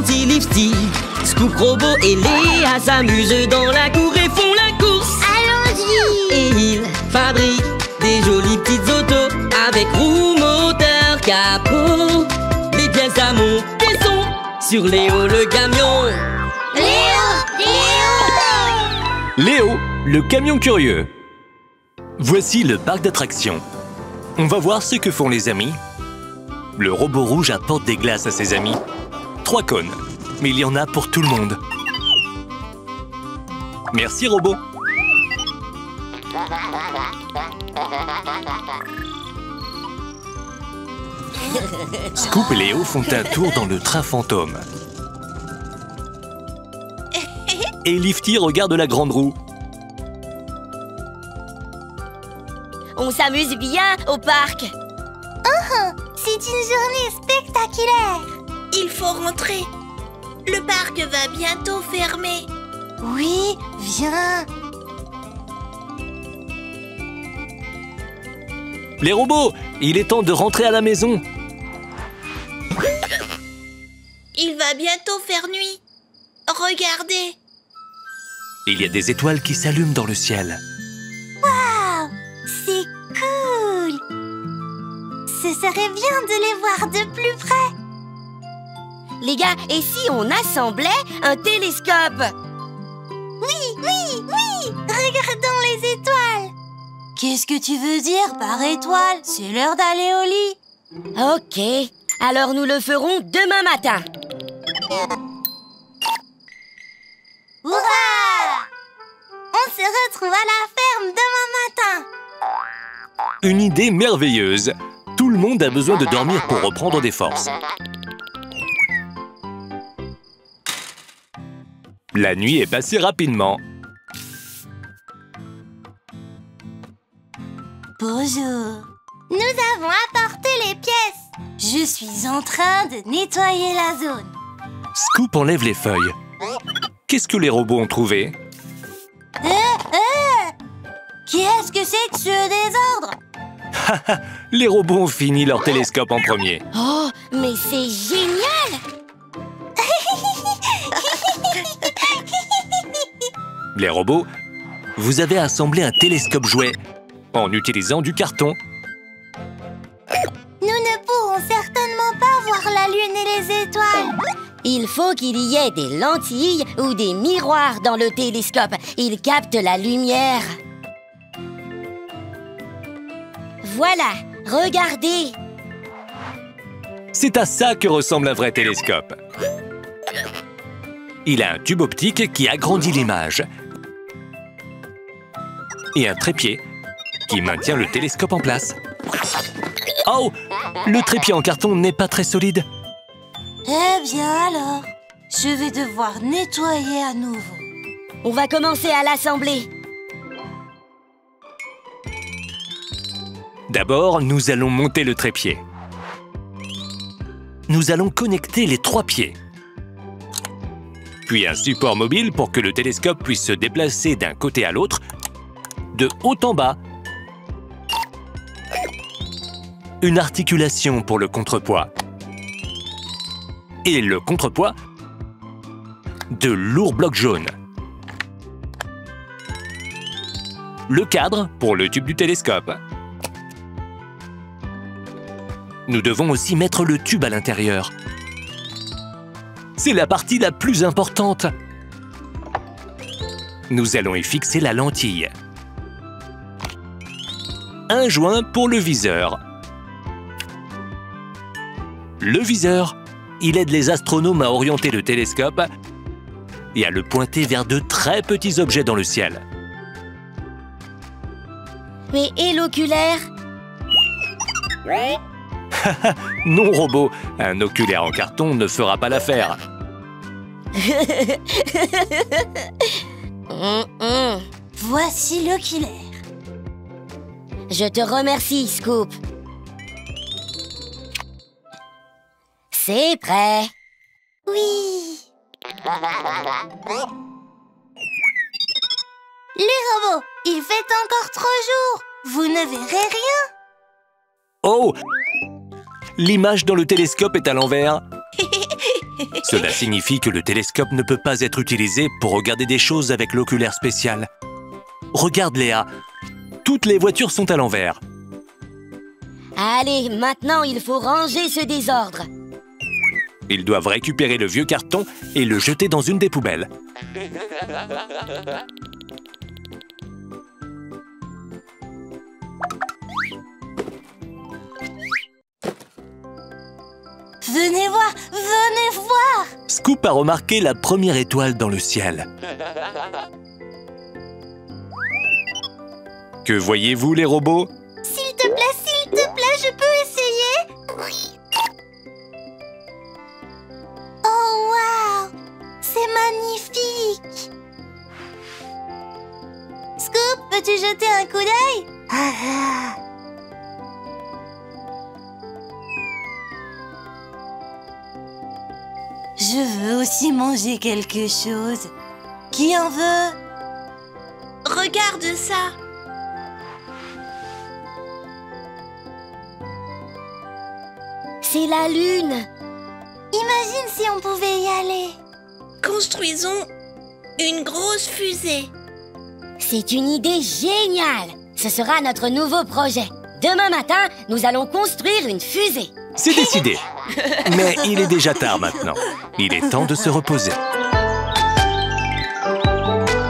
gentil Lifty, Scoop, Robot et Léa s'amusent dans la cour et font la course. Allons-y! Et ils fabriquent des jolies petites autos avec roues, moteur, capot. Les pièces à monter sont sur Léo le camion. Léo! Léo, le camion curieux. Voici le parc d'attractions. On va voir ce que font les amis. Le robot rouge apporte des glaces à ses amis. 3 cônes, mais il y en a pour tout le monde. Merci, robot. Scoop et Léo font un tour dans le train fantôme. Et Lifty regarde la grande roue. On s'amuse bien au parc. C'est une journée spectaculaire. Il faut rentrer. Le parc va bientôt fermer. Oui, viens. Les robots, il est temps de rentrer à la maison. Il va bientôt faire nuit. Regardez. Il y a des étoiles qui s'allument dans le ciel. Waouh, c'est cool. Ce serait bien de les voir de plus près. Les gars, et si on assemblait un télescope? Oui, regardons les étoiles. Qu'est-ce que tu veux dire par étoile? C'est l'heure d'aller au lit. Ok, alors nous le ferons demain matin. Hurrah! On se retrouve à la ferme demain matin. Une idée merveilleuse. Tout le monde a besoin de dormir pour reprendre des forces. La nuit est passée rapidement. Bonjour. Nous avons apporté les pièces. Je suis en train de nettoyer la zone. Scoop enlève les feuilles. Qu'est-ce que les robots ont trouvé? Qu'est-ce que c'est que ce désordre? Les robots ont fini leur télescope en premier. Oh, mais c'est génial! Les robots, vous avez assemblé un télescope jouet en utilisant du carton. Nous ne pourrons certainement pas voir la lune et les étoiles. Il faut qu'il y ait des lentilles ou des miroirs dans le télescope. Il capte la lumière. Voilà, regardez. C'est à ça que ressemble un vrai télescope. Il a un tube optique qui agrandit l'image et un trépied qui maintient le télescope en place. Oh! Le trépied en carton n'est pas très solide. Eh bien alors, je vais devoir nettoyer à nouveau. On va commencer à l'assembler. D'abord, nous allons monter le trépied. Nous allons connecter les 3 pieds. Puis un support mobile pour que le télescope puisse se déplacer d'un côté à l'autre, de haut en bas. Une articulation pour le contrepoids. Et le contrepoids, de lourds blocs jaunes. Le cadre pour le tube du télescope. Nous devons aussi mettre le tube à l'intérieur. C'est la partie la plus importante. Nous allons y fixer la lentille. Un joint pour le viseur. Le viseur, il aide les astronomes à orienter le télescope et à le pointer vers de très petits objets dans le ciel. Mais et l'oculaire? Non, robot, un oculaire en carton ne fera pas l'affaire. Voici l'oculaire. Je te remercie, Scoop. C'est prêt. Oui. Les robots, il fait encore trop jour. Vous ne verrez rien. Oh! L'image dans le télescope est à l'envers. Cela signifie que le télescope ne peut pas être utilisé pour regarder des choses avec l'oculaire spécial. Regarde Léa, toutes les voitures sont à l'envers. Allez, maintenant il faut ranger ce désordre. Ils doivent récupérer le vieux carton et le jeter dans une des poubelles. Venez voir, venez voir! Scoop a remarqué la première étoile dans le ciel. Que voyez-vous, les robots? S'il te plaît, je peux essayer? Oh, waouh! C'est magnifique! Scoop, peux-tu jeter un coup d'œil? Je veux aussi manger quelque chose. Qui en veut? Regarde ça. C'est la lune. Imagine si on pouvait y aller. Construisons une grosse fusée. C'est une idée géniale. Ce sera notre nouveau projet. Demain matin, nous allons construire une fusée. C'est décidé. Mais il est déjà tard maintenant. Il est temps de se reposer.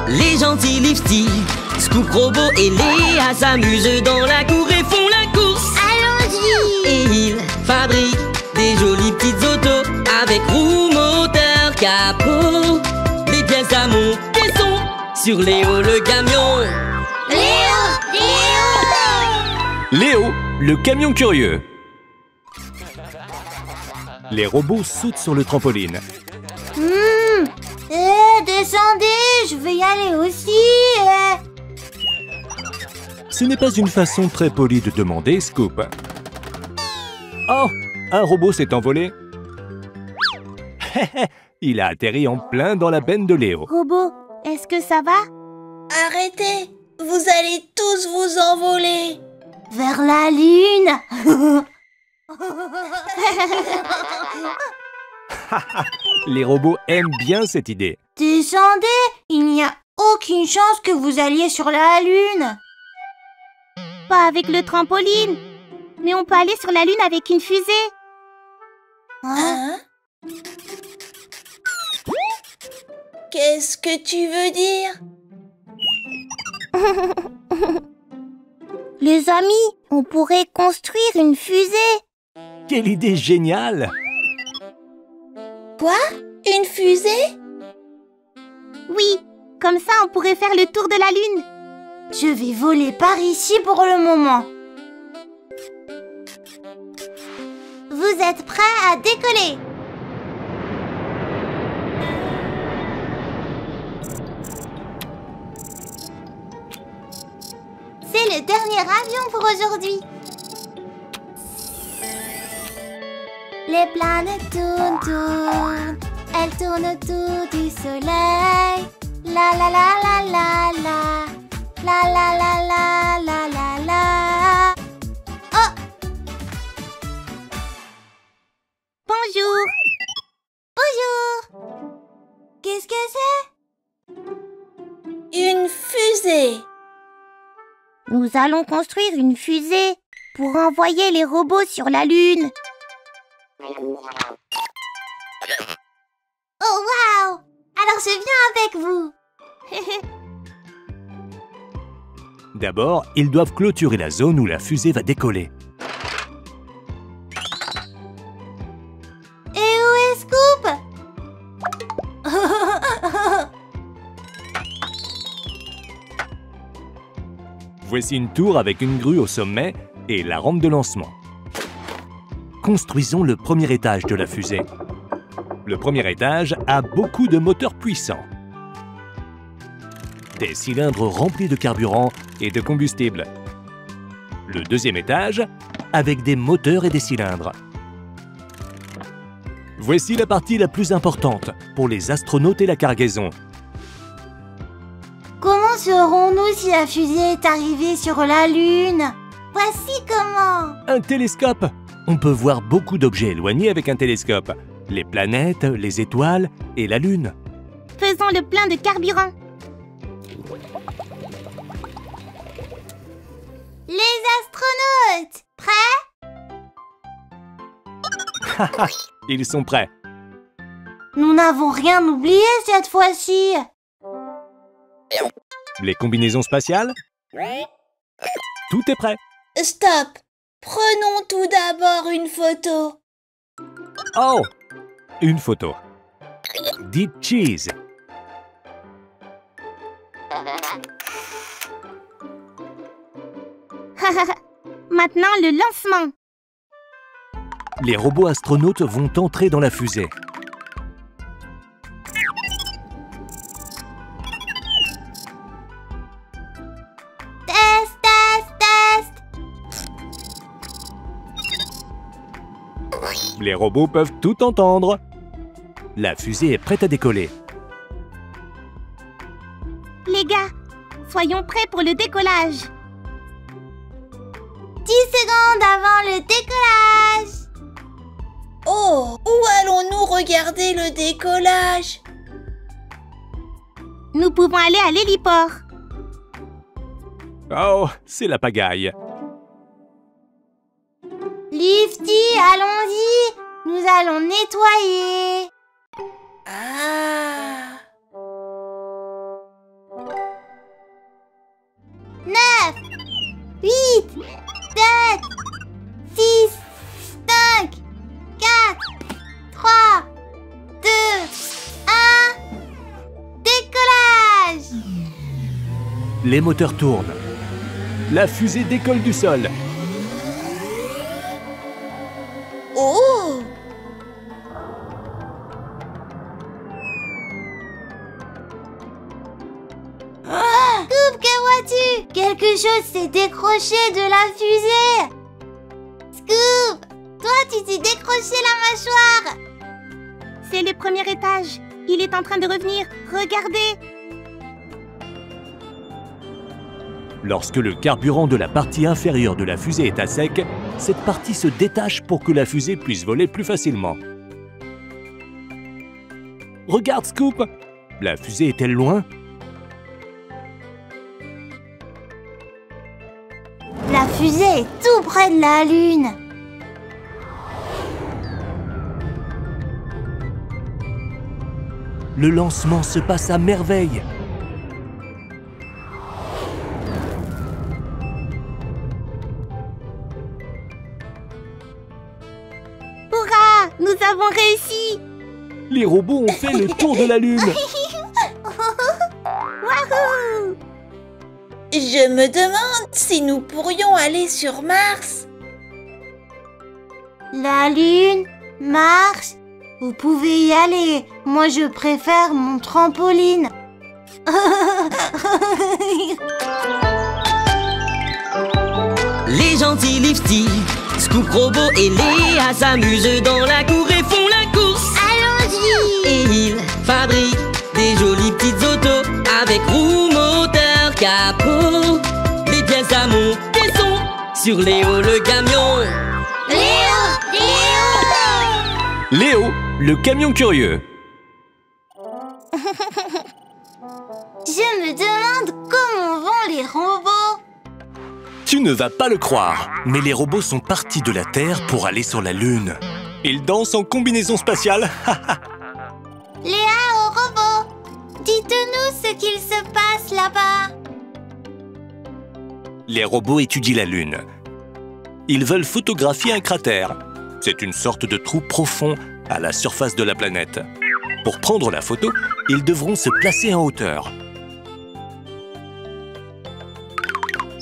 Les gentils Lifty, Scoop Robot et Léa s'amusent dans la cour et font la course. Allons-y! Et ils fabriquent des jolies petites autos avec roues, moteur, capot. Les pièces à monter sont sur Léo le camion. Léo, le camion curieux. Les robots sautent sur le trampoline. Descendez, je veux y aller aussi. Ce n'est pas une façon très polie de demander, Scoop. Oh, un robot s'est envolé. Il a atterri en plein dans la benne de Léo. Robot, est-ce que ça va? Arrêtez, vous allez tous vous envoler. Vers la lune. Les robots aiment bien cette idée. Descendez, il n'y a aucune chance que vous alliez sur la lune. Pas avec le trampoline, mais on peut aller sur la lune avec une fusée. Hein? Qu'est-ce que tu veux dire? Les amis, on pourrait construire une fusée. Quelle idée géniale! Quoi? Une fusée? Oui, comme ça on pourrait faire le tour de la lune. Je vais voler par ici pour le moment. Vous êtes prêts à décoller? C'est le dernier avion pour aujourd'hui. Les planètes tournent, elles tournent autour du soleil. La la la la la la, la la la la la la la. Oh! Bonjour. Bonjour. Qu'est-ce que c'est? Une fusée. Nous allons construire une fusée pour envoyer les robots sur la Lune. Oh waouh! Alors je viens avec vous. D'abord, ils doivent clôturer la zone où la fusée va décoller. Et où est Scoop? Voici une tour avec une grue au sommet et la rampe de lancement. Construisons le premier étage de la fusée. Le premier étage a beaucoup de moteurs puissants. Des cylindres remplis de carburant et de combustible. Le deuxième étage avec des moteurs et des cylindres. Voici la partie la plus importante pour les astronautes et la cargaison. Comment saurons-nous si la fusée est arrivée sur la Lune? Voici comment. Un télescope! On peut voir beaucoup d'objets éloignés avec un télescope. les planètes, les étoiles et la Lune. Faisons le plein de carburant. Les astronautes, prêts? Ils sont prêts. Nous n'avons rien oublié cette fois-ci. Les combinaisons spatiales? Tout est prêt. Stop! Prenons tout d'abord une photo. Oh! Une photo. Deep cheese. Maintenant, le lancement. Les robots astronautes vont entrer dans la fusée. Test, test, test. Les robots peuvent tout entendre. La fusée est prête à décoller. Les gars, soyons prêts pour le décollage. 10 secondes avant le décollage. Oh, où allons-nous regarder le décollage? Nous pouvons aller à l'héliport. Oh, c'est la pagaille. Lifty, allons-y. Nous allons nettoyer. Ah! 9, 8, 7, 6, 5, 4, 3, 2, 1. Décollage! Les moteurs tournent. La fusée décolle du sol. Oh! Scoop, que vois-tu? Quelque chose s'est décroché de la fusée. Scoop, toi tu t'es décroché la mâchoire. C'est le premier étage. Il est en train de revenir. Regardez. Lorsque le carburant de la partie inférieure de la fusée est à sec, cette partie se détache pour que la fusée puisse voler plus facilement. Regarde, Scoop! La fusée est-elle loin? La fusée est tout près de la Lune. Le lancement se passe à merveille. Hurrah! Nous avons réussi. Les robots ont fait le tour de la Lune. Wahoo! Je me demande si nous pourrions aller sur Mars. La Lune, Mars, vous pouvez y aller. Moi, je préfère mon trampoline. Les gentils Lifty, Scoop Robot et Léa s'amusent dans la cour et font la course. Allons-y! Et ils fabriquent des jolies petites autos avec roues, moteur, capot. Les pièces à monter sont sur Léo le camion. Léo! Léo, le camion curieux. Je me demande comment vont les robots. Tu ne vas pas le croire, mais les robots sont partis de la Terre pour aller sur la Lune. Ils dansent en combinaison spatiale. Léa aux robots, dites-nous ce qu'il se passe là-bas. Les robots étudient la Lune. Ils veulent photographier un cratère. C'est une sorte de trou profond à la surface de la planète. Pour prendre la photo, ils devront se placer en hauteur.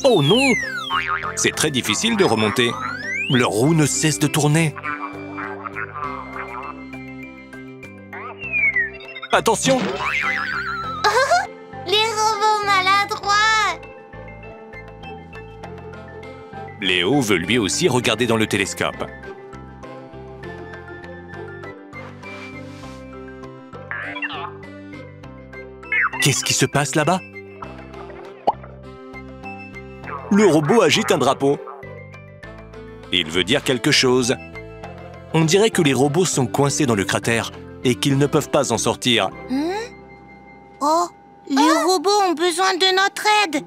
Oh non! C'est très difficile de remonter. Leur roue ne cesse de tourner. Attention! Les robots maladroits. Léo veut lui aussi regarder dans le télescope. Qu'est-ce qui se passe là-bas? Le robot agite un drapeau. Il veut dire quelque chose. On dirait que les robots sont coincés dans le cratère et qu'ils ne peuvent pas en sortir. Oh, les robots ont besoin de notre aide.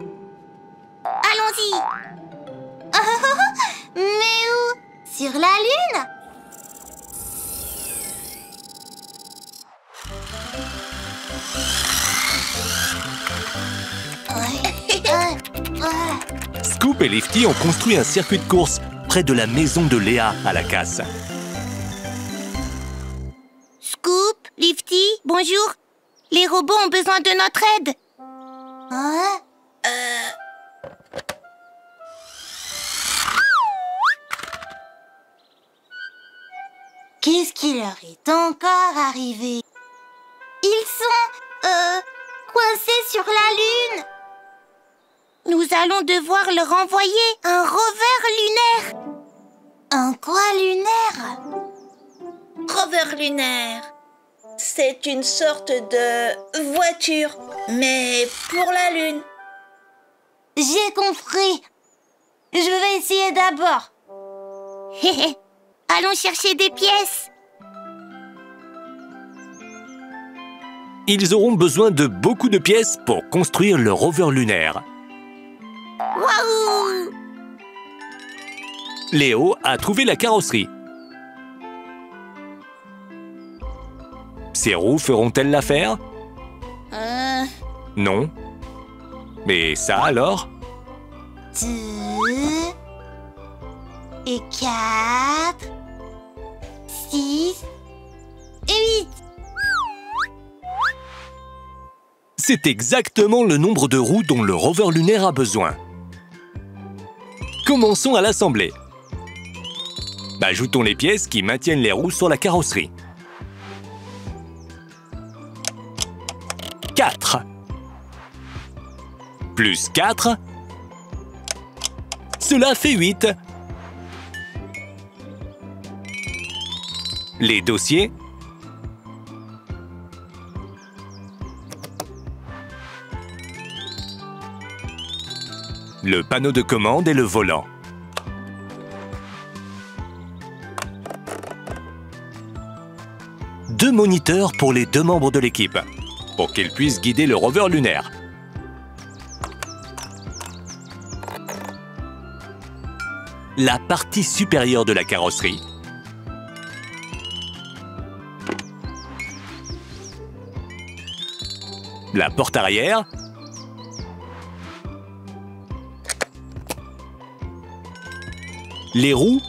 Allons-y. Mais où? Sur la Lune? Scoop et Lifty ont construit un circuit de course près de la maison de Léa à la casse. Scoop, Lifty, bonjour. Les robots ont besoin de notre aide. Qu'est-ce qui leur est encore arrivé? Ils sont, coincés sur la Lune. Nous allons devoir leur envoyer un rover lunaire. Un quoi lunaire? Rover lunaire. C'est une sorte de voiture, mais pour la Lune. J'ai compris. Je vais essayer d'abord. Allons chercher des pièces. Ils auront besoin de beaucoup de pièces pour construire le rover lunaire. Waouh! Léo a trouvé la carrosserie. Ces roues feront-elles l'affaire? Non. Mais ça alors? 2 et 4, 6 et 8. C'est exactement le nombre de roues dont le rover lunaire a besoin. Commençons à l'assembler. Ajoutons les pièces qui maintiennent les roues sur la carrosserie. 4. Plus 4. Cela fait 8. Les dossiers. Le panneau de commande et le volant. Deux moniteurs pour les deux membres de l'équipe, pour qu'ils puissent guider le rover lunaire. La partie supérieure de la carrosserie. La porte arrière. Les roues.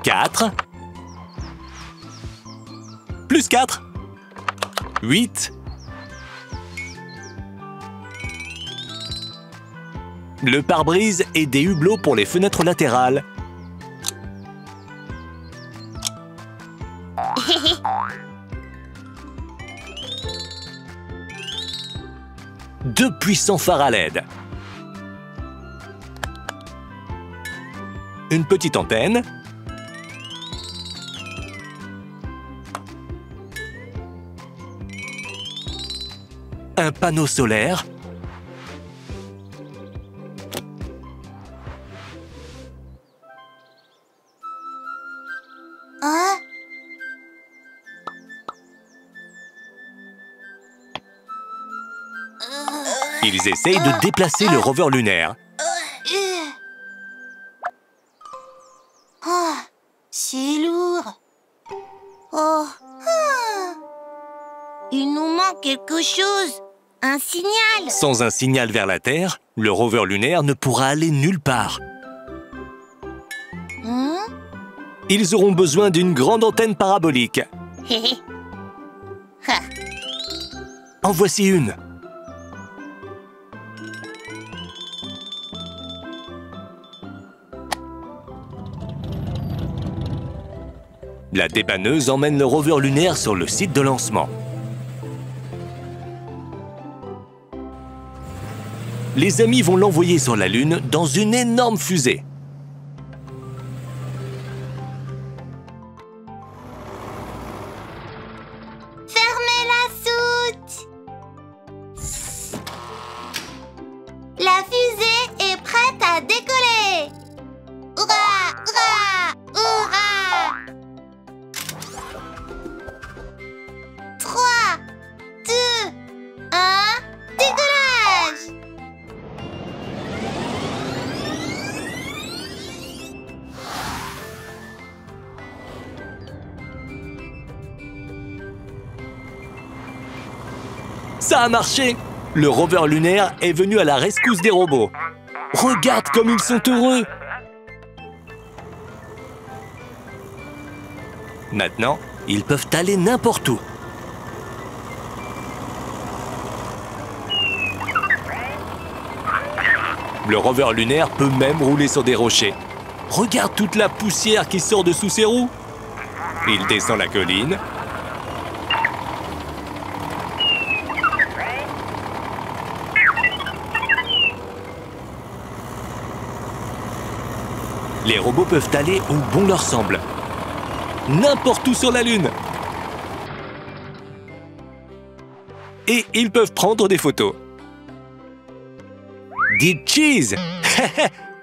Quatre. Plus 4. 8. Le pare-brise et des hublots pour les fenêtres latérales. Deux puissants phares à LED. Une petite antenne. Un panneau solaire. Ils essayent de déplacer le rover lunaire. C'est lourd. Oh. Il nous manque quelque chose. Un signal. Sans un signal vers la Terre, le rover lunaire ne pourra aller nulle part. Ils auront besoin d'une grande antenne parabolique. En voici une. La dépanneuse emmène le rover lunaire sur le site de lancement. Les amis vont l'envoyer sur la Lune dans une énorme fusée. Fermez la soute. La fusée est prête à décoller. Hurrah! Hurrah! 3, 2, 1, décollage! Ça a marché! Le rover lunaire est venu à la rescousse des robots. Regarde comme ils sont heureux! Maintenant, ils peuvent aller n'importe où. Le rover lunaire peut même rouler sur des rochers. Regarde toute la poussière qui sort de sous ses roues. Il descend la colline. Les robots peuvent aller où bon leur semble. N'importe où sur la Lune. Et ils peuvent prendre des photos. Dites cheese!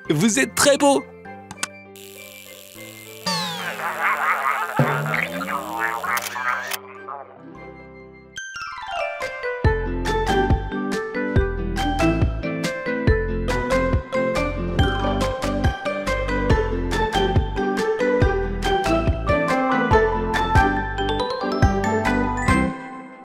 Vous êtes très beau!